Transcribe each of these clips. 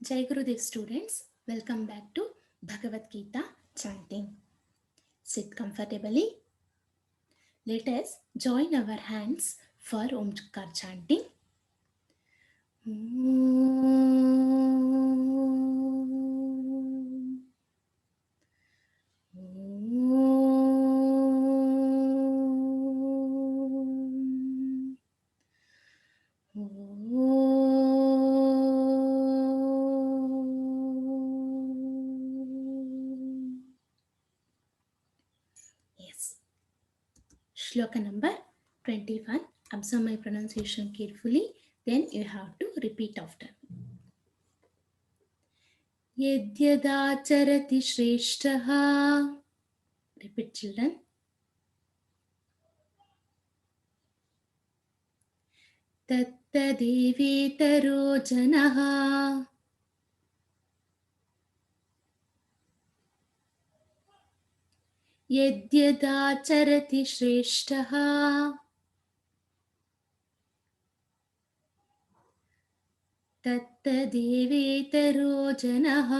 Jai Gurudev students, welcome back to Bhagavad Gita chanting. Sit comfortably. Let us join our hands for Omkar chanting. Om. Om. Om. Yes. Shloka number 21. Observe my pronunciation carefully. Then you have to repeat after me. Yadyadacharati shreshtaha. Repeat, children. Tattadevetaro janaha. Yadyadacharati shreshtaha. तत्तदेवेतरो जनः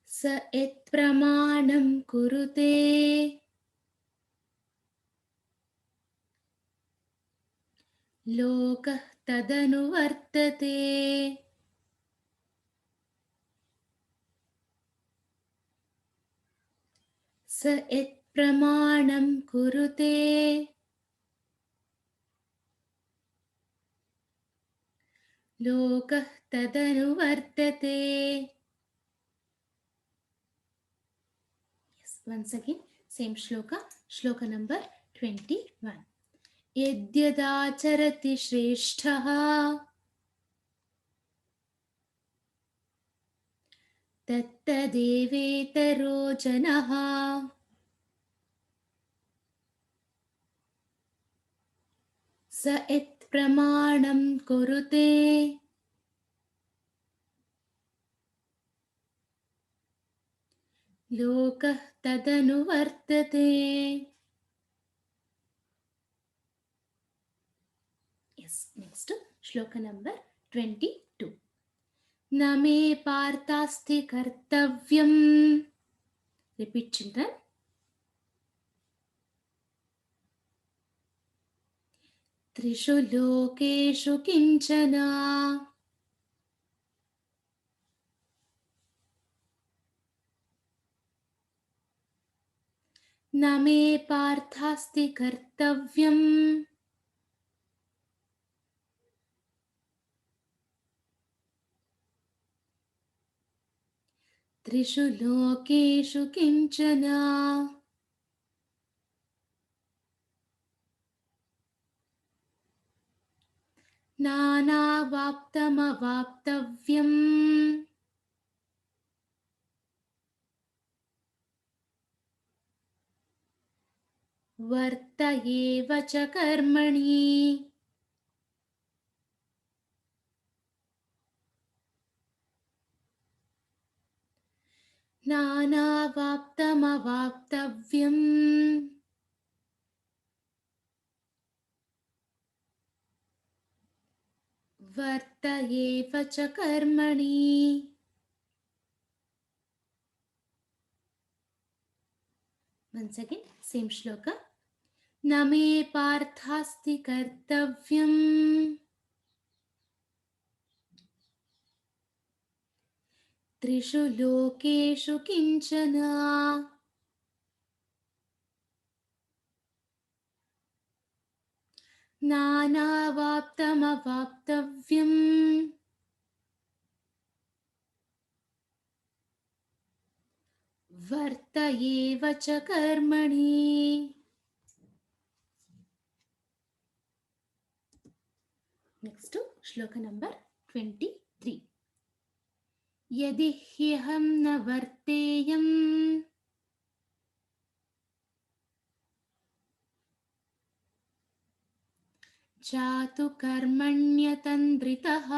स यत्प्रमाणं कुरुते लोकः तदनुवर्तते स यत्प्रमाणं कुरुते लोकः तदनुवर्तते. Yes, once again, same shloka, shloka number 21. यद्यदाचरति श्रेष्ठः तत्तदेवेतरो जनः स यत्प्रमाणं कुरुते लोकः तदनुवर्तते. Yes, next shloka number 22. न मे पार्थास्ति कर्तव्यम्. Repeat, children. त्रिषु लोकेषु किञ्चन न मे पार्थास्ति कर्तव्यम् त्रिषु लोकेषु किञ्चन नानावाप्तमवाप्तव्यम् वर्त एव च कर्मणि. नानावाप्तमवाप्तव्यम् वर्त एव च कर्मणि. Once again, same shloka. न मे पार्थास्ति कर्तव्यम् त्रिषु लोकेषु किञ्चन नानावाप्तमवाप्तव्यम् वर्त एव च कर्मणि. Next to shloka number 23. यदि ह्यहं न वर्तेयम् जातु कर्मण्यतन्द्रितः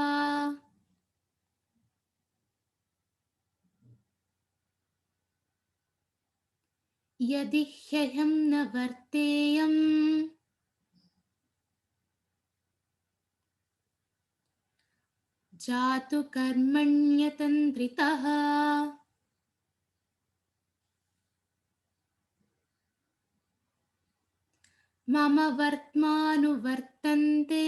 यदि ह्यहं न वर्तेयम् जातु कर्मण्यतन्द्रितः मम वर्त्मानुवर्तन्ते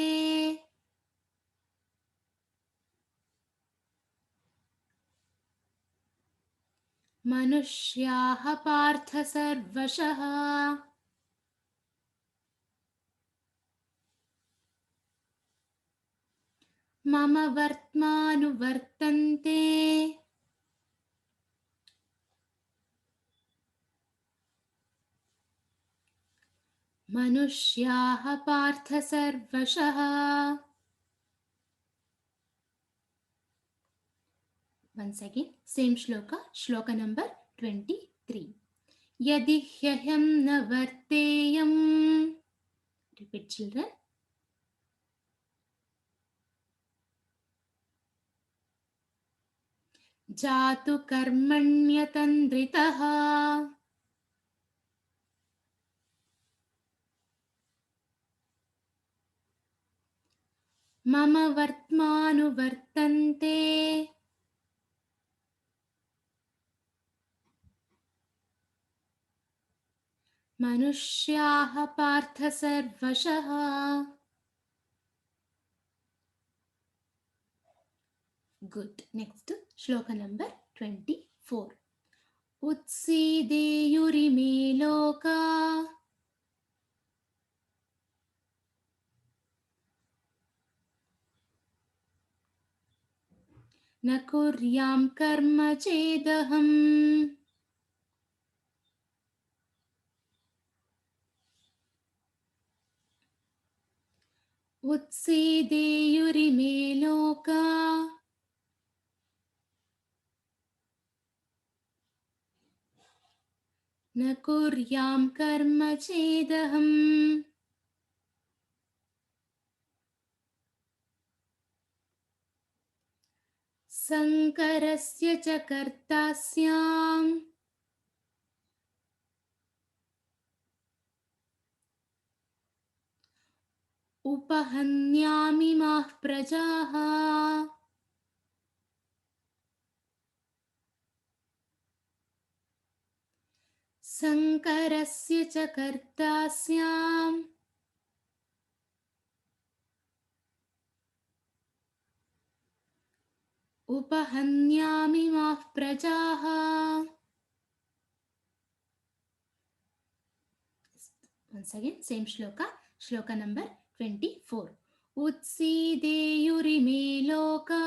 मनुष्याः पार्थ सर्वशः मम वर्त्मानुवर्तन्ते मनुष्याः पार्थ सर्वशः. Once again, same shloka, shloka number 23. Yadi hyahyam na varteyam. Repeat, children. Jatu karmanyatandritaha mama vartmanuvartante मनुष्याः पार्थ सर्वशः. Good. Next, shloka number 24. उत्सीदेयुरिमे लोका न कुर्यां कर्म चेदहम् उत्सीदेयुरिमे लोका न कुर्यां कर्म चेदहम् संकरस्य च कर्ता स्याम् उपहन्यामि माः प्रजाः. संकरस्य च कर्ता स्याम् उपहन्यामि माः प्रजाः. Once again, same shloka, shloka number 24. उत्सीदेयुरिमे लोका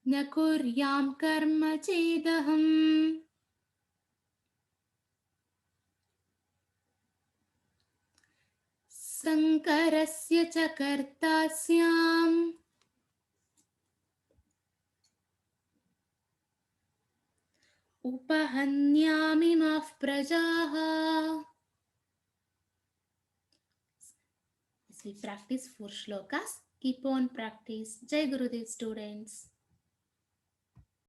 न कुर्यां कर्म चेदहम् संकरस्य च कर्ता स्याम् उपहन्यामि माः प्रजाः. As we practice 4 shlokas, keep on practice. Jai Gurudev students.